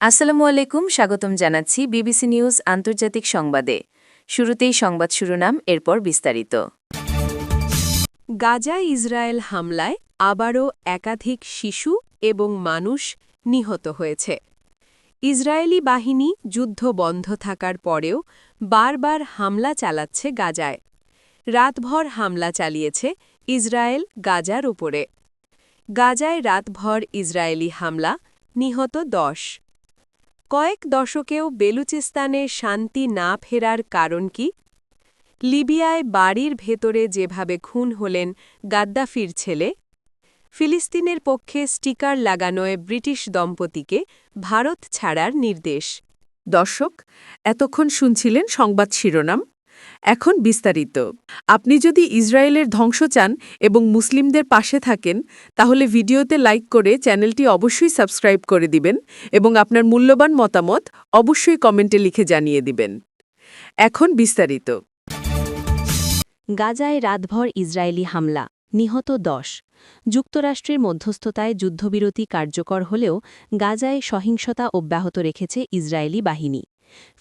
আসসালামু আলাইকুম, স্বাগতম জানাচ্ছি বিবিসি নিউজ আন্তর্জাতিক সংবাদে। শুরুতেই সংবাদ শিরোনাম, এরপর বিস্তারিত। গাজায় ইসরায়েল হামলায় আবারও একাধিক শিশু এবং মানুষ নিহত হয়েছে। ইসরায়েলি বাহিনী যুদ্ধ বন্ধ থাকার পরেও বারবার হামলা চালাচ্ছে গাজায়। রাতভর হামলা চালিয়েছে ইসরায়েল গাজার উপরে। গাজায় রাতভর ইসরায়েলি হামলা, নিহত ১০। কয়েক দশকেও বেলুচিস্তানে শান্তি না ফেরার কারণ কি? লিবিয়ায় বাড়ির ভেতরে যেভাবে খুন হলেন গাদ্দাফির ছেলে। ফিলিস্তিনের পক্ষে স্টিকার লাগানোয় ব্রিটিশ দম্পতিকে ভারত ছাড়ার নির্দেশ। দর্শক, এতক্ষণ শুনছিলেন সংবাদ শিরোনাম। এখন বিস্তারিত। আপনি যদি ইসরায়েলের ধ্বংস চান এবং মুসলিমদের পাশে থাকেন, তাহলে ভিডিওতে লাইক করে চ্যানেলটি অবশ্যই সাবস্ক্রাইব করে দিবেন এবং আপনার মূল্যবান মতামত অবশ্যই কমেন্টে লিখে জানিয়ে দিবেন। এখন বিস্তারিত। গাজায় রাতভর ইসরায়েলি হামলা, নিহত ১০। যুক্তরাষ্ট্রের মধ্যস্থতায় যুদ্ধবিরতি কার্যকর হলেও গাজায় সহিংসতা অব্যাহত রেখেছে ইসরায়েলি বাহিনী।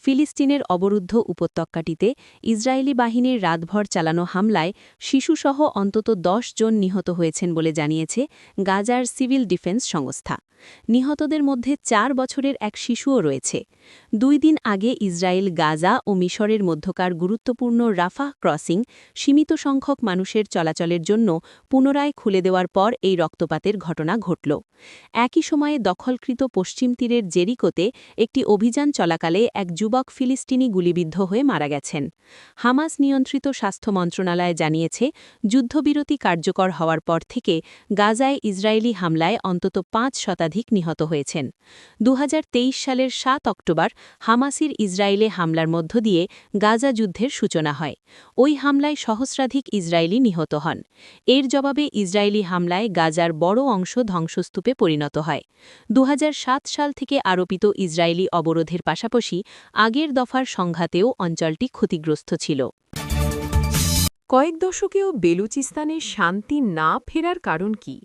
ফিলিস্তিনের অবরুদ্ধ উপত্যকাটিতে ইসরায়েলি বাহিনীর রাতভর চালানো হামলায় শিশুসহ অন্তত ১০ জন নিহত হয়েছেন বলে জানিয়েছে গাজার সিভিল ডিফেন্স সংস্থা। নিহতদের মধ্যে ৪ বছরের এক শিশুও রয়েছে। ২ দিন আগে ইসরায়েল গাজা ও মিশরের মধ্যকার গুরুত্বপূর্ণ রাফাহ ক্রসিং সীমিত সংখ্যক মানুষের চলাচলের জন্য পুনরায় খুলে দেওয়ার পর এই রক্তপাতের ঘটনা ঘটল। একই সময়ে দখলকৃত পশ্চিম তীরের জেরিকোতে একটি অভিযান চলাকালে এক যুবক ফিলিস্তিনি গুলিবিদ্ধ হয়ে মারা গেছেন। হামাস নিয়ন্ত্রিত স্বাস্থ্য মন্ত্রণালয় জানিয়েছে, যুদ্ধবিরতি কার্যকর হওয়ার পর থেকে গাজায় ইসরায়েলি হামলায় অন্তত ৫ শতাধিক নিহত হয়েছেন। ২০২৩ সালের ৭ অক্টোবর হামাসের ইসরায়েলে হামলার মধ্য দিয়ে গাজা যুদ্ধের সূচনা হয়। ওই হামলায় সহস্রাধিক ইসরায়েলি নিহত হন। এর জবাবে ইসরায়েলি হামলায় গাজার বড় অংশ ধ্বংসস্তূপে পরিণত হয়। ২০০৭ সাল থেকে আরোপিত ইসরায়েলি অবরোধের পাশাপাশি আগের দফার সংঘাতেও অঞ্চলটি ক্ষতিগ্রস্ত ছিল। কয়েক দশকেও বেলুচিস্তানে শান্তি না ফেরার কারণ কি?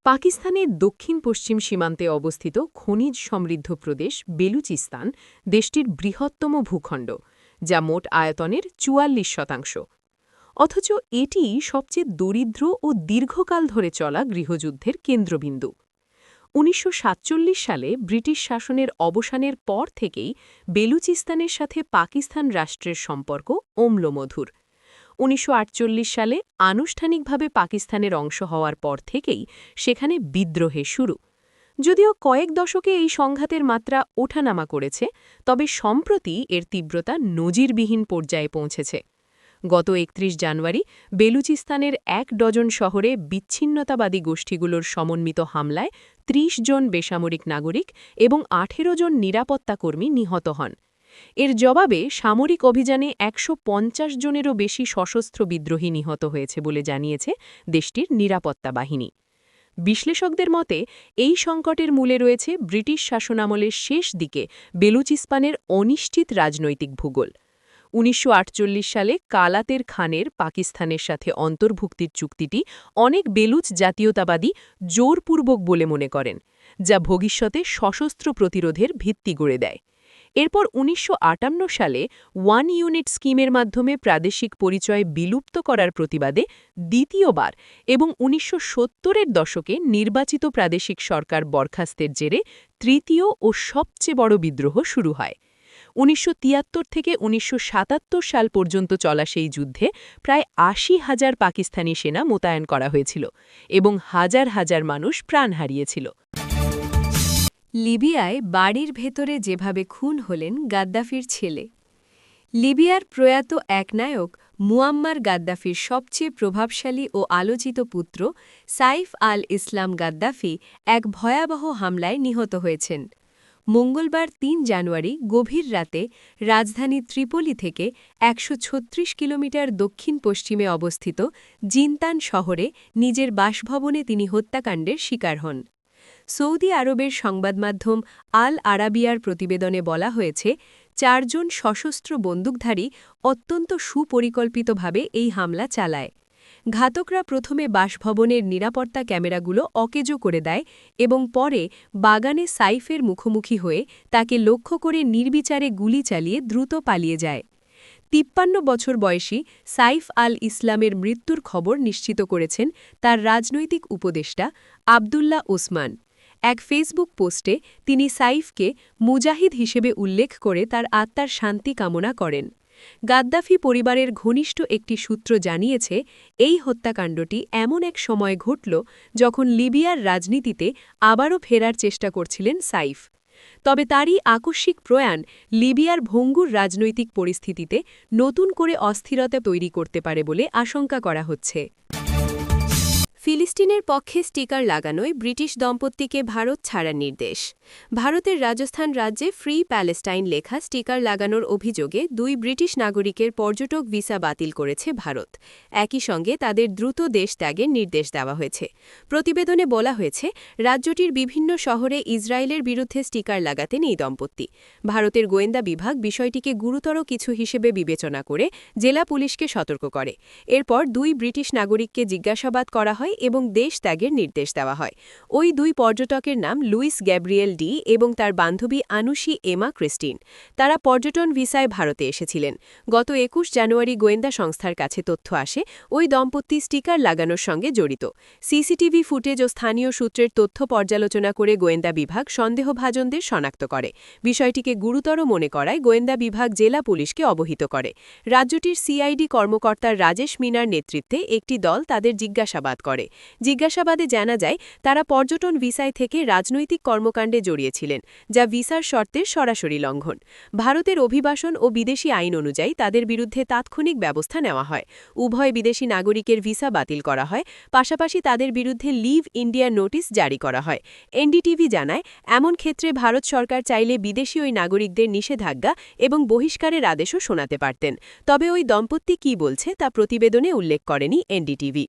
পাকিস্তানের দক্ষিণ পশ্চিম সীমান্তে অবস্থিত খনিজ সমৃদ্ধ প্রদেশ বেলুচিস্তান দেশটির বৃহত্তম ভূখণ্ড, যা মোট আয়তনের ৪৪%। অথচ এটি সবচেয়ে দরিদ্র ও দীর্ঘকাল ধরে চলা গৃহযুদ্ধের কেন্দ্রবিন্দু। ১৯৪৭ সালে ব্রিটিশ শাসনের অবসানের পর থেকেই বেলুচিস্তানের সাথে পাকিস্তান রাষ্ট্রের সম্পর্ক অম্লমধুর। ১৯৪৮ সালে আনুষ্ঠানিকভাবে পাকিস্তানের অংশ হওয়ার পর থেকেই সেখানে বিদ্রোহে শুরু। যদিও কয়েক দশকে এই সংঘাতের মাত্রা ওঠানামা করেছে, তবে সম্প্রতি এর তীব্রতা নজিরবিহীন পর্যায়ে পৌঁছেছে। গত ৩১ জানুয়ারি বেলুচিস্তানের ১ ডজন শহরে বিচ্ছিন্নতাবাদী গোষ্ঠীগুলোর সমন্বিত হামলায় ৩০ জন বেসামরিক নাগরিক এবং ১৮ জন নিরাপত্তাকর্মী নিহত হন। এর জবাবে সামরিক অভিযানে ১৫০ জনেরও বেশি সশস্ত্র বিদ্রোহী নিহত হয়েছে বলে জানিয়েছে দেশটির নিরাপত্তা বাহিনী। বিশ্লেষকদের মতে, এই সংকটের মূলে রয়েছে ব্রিটিশ শাসনামলের শেষ দিকে বেলুচিস্তানের অনিশ্চিত রাজনৈতিক ভূগোল। ১৯৪৮ সালে কালাতের খানের পাকিস্তানের সাথে অন্তর্ভুক্তির চুক্তিটি অনেক বেলুচ জাতীয়তাবাদী জোরপূর্বক বলে মনে করেন, যা ভবিষ্যতে সশস্ত্র প্রতিরোধের ভিত্তি গড়ে দেয়। এরপর ১৯৫৮ সালে ওয়ান ইউনিট স্কিমের মাধ্যমে প্রাদেশিক পরিচয় বিলুপ্ত করার প্রতিবাদে দ্বিতীয়বার এবং ১৯৭০-এর দশকে নির্বাচিত প্রাদেশিক সরকার বরখাস্তের জেরে তৃতীয় ও সবচেয়ে বড় বিদ্রোহ শুরু হয়। ১৯৭৩ থেকে ১৯৭৭ সাল পর্যন্ত চলা সেই যুদ্ধে প্রায় ৮০,০০০ পাকিস্তানি সেনা মোতায়েন করা হয়েছিল এবং হাজার হাজার মানুষ প্রাণ হারিয়েছিল। লিবিয়ায় বাড়ির ভেতরে যেভাবে খুন হলেন গাদ্দাফির ছেলে। লিবিয়ার প্রয়াত একনায়ক মুয়াম্মার গাদ্দাফির সবচেয়ে প্রভাবশালী ও আলোচিত পুত্র সাইফ আল ইসলাম গাদ্দাফি এক ভয়াবহ হামলায় নিহত হয়েছেন। মঙ্গলবার ৩ জানুয়ারি গভীর রাতে রাজধানী ত্রিপোলি থেকে ১৩৬ কিলোমিটার দক্ষিণ-পশ্চিমে অবস্থিত জিনতান শহরে নিজের বাসভবনে তিনি হত্যাকাণ্ডের শিকার হন। সৌদি আরবের সংবাদমাধ্যম আল আরাবিয়ার প্রতিবেদনে বলা হয়েছে, ৪ জন সশস্ত্র বন্দুকধারী অত্যন্ত সুপরিকল্পিতভাবে এই হামলা চালায়। ঘাতকরা প্রথমে বাসভবনের নিরাপত্তা ক্যামেরাগুলো অকেজো করে দেয় এবং পরে বাগানে সাইফের মুখোমুখি হয়ে তাকে লক্ষ্য করে নির্বিচারে গুলি চালিয়ে দ্রুত পালিয়ে যায়। ৫৩ বছর বয়সী সাইফ আল ইসলামের মৃত্যুর খবর নিশ্চিত করেছেন তার রাজনৈতিক উপদেষ্টা আবদুল্লাহ ওসমান। এক ফেসবুক পোস্টে তিনি সাইফকে মুজাহিদ হিসেবে উল্লেখ করে তার আত্মার শান্তি কামনা করেন। গাদ্দাফি পরিবারের ঘনিষ্ঠ একটি সূত্র জানিয়েছে, এই হত্যাকাণ্ডটি এমন এক সময় ঘটল যখন লিবিয়ার রাজনীতিতে আবারও ফেরার চেষ্টা করছিলেন সাইফ। তবে তারই আকস্মিক প্রয়াণ লিবিয়ার ভঙ্গুর রাজনৈতিক পরিস্থিতিতে নতুন করে অস্থিরতা তৈরি করতে পারে বলে আশঙ্কা করা হচ্ছে। ফিলিস্তিনের পক্ষে স্টিকার লাগানোয় ব্রিটিশ দম্পতিকে ভারত ছাড়ার নির্দেশ। ভারতের রাজস্থান রাজ্যে ফ্রি প্যালেস্টাইন লেখা স্টিকার লাগানোর অভিযোগে ২ ব্রিটিশ নাগরিকের পর্যটক ভিসা বাতিল করেছে ভারত। একই সঙ্গে তাদের দ্রুত দেশ ত্যাগের নির্দেশ দেওয়া হয়েছে। প্রতিবেদনে বলা হয়েছে, রাজ্যটির বিভিন্ন শহরে ইসরায়েলের বিরুদ্ধে স্টিকার লাগাতেন এই দম্পতি। ভারতের গোয়েন্দা বিভাগ বিষয়টিকে গুরুতর কিছু হিসেবে বিবেচনা করে জেলা পুলিশকে সতর্ক করে। এরপর ২ ব্রিটিশ নাগরিককে জিজ্ঞাসাবাদ করা হয় এবং দেশ ত্যাগের নির্দেশ দেওয়া হয়। ওই ২ পর্যটকের নাম লুইস গ্যাব্রিয়েল ডি এবং তার বান্ধবী আনুশি এমা ক্রিস্টিন। তারা পর্যটন ভিসায় ভারতে এসেছিলেন। গত ২১ জানুয়ারি গোয়েন্দা সংস্থার কাছে তথ্য আসে ওই দম্পতি স্টিকার লাগানোর সঙ্গে জড়িত। সিসিটিভি ফুটেজ ও স্থানীয় সূত্রের তথ্য পর্যালোচনা করে গোয়েন্দা বিভাগ সন্দেহভাজনদের শনাক্ত করে। বিষয়টিকে গুরুতর মনে করায় গোয়েন্দা বিভাগ জেলা পুলিশকে অবহিত করে। রাজ্যটির সিআইডি কর্মকর্তা রাজেশ মিনার নেতৃত্বে একটি দল তাদের জিজ্ঞাসাবাদ করে। জিজ্ঞাসাবাদে জানা যায়, তারা পর্যটন ভিসায় থেকে রাজনৈতিক কর্মকাণ্ডে জড়িয়েছিলেন, যা ভিসার শর্তের সরাসরি লঙ্ঘন। ভারতের অভিবাসন ও বিদেশি আইন অনুযায়ী তাদের বিরুদ্ধে তাৎক্ষণিক ব্যবস্থা নেওয়া হয়। উভয় বিদেশি নাগরিকের ভিসা বাতিল করা হয়, পাশাপাশি তাদের বিরুদ্ধে লিভ ইন্ডিয়া নোটিশ জারি করা হয়। এনডিটিভি জানায়, এমন ক্ষেত্রে ভারত সরকার চাইলে বিদেশি ওই নাগরিকদের নিষেধাজ্ঞা এবং বহিষ্কারের আদেশও শোনাতে পারতেন। তবে ওই দম্পতি কী বলছে তা প্রতিবেদনে উল্লেখ করেনি এনডিটিভি।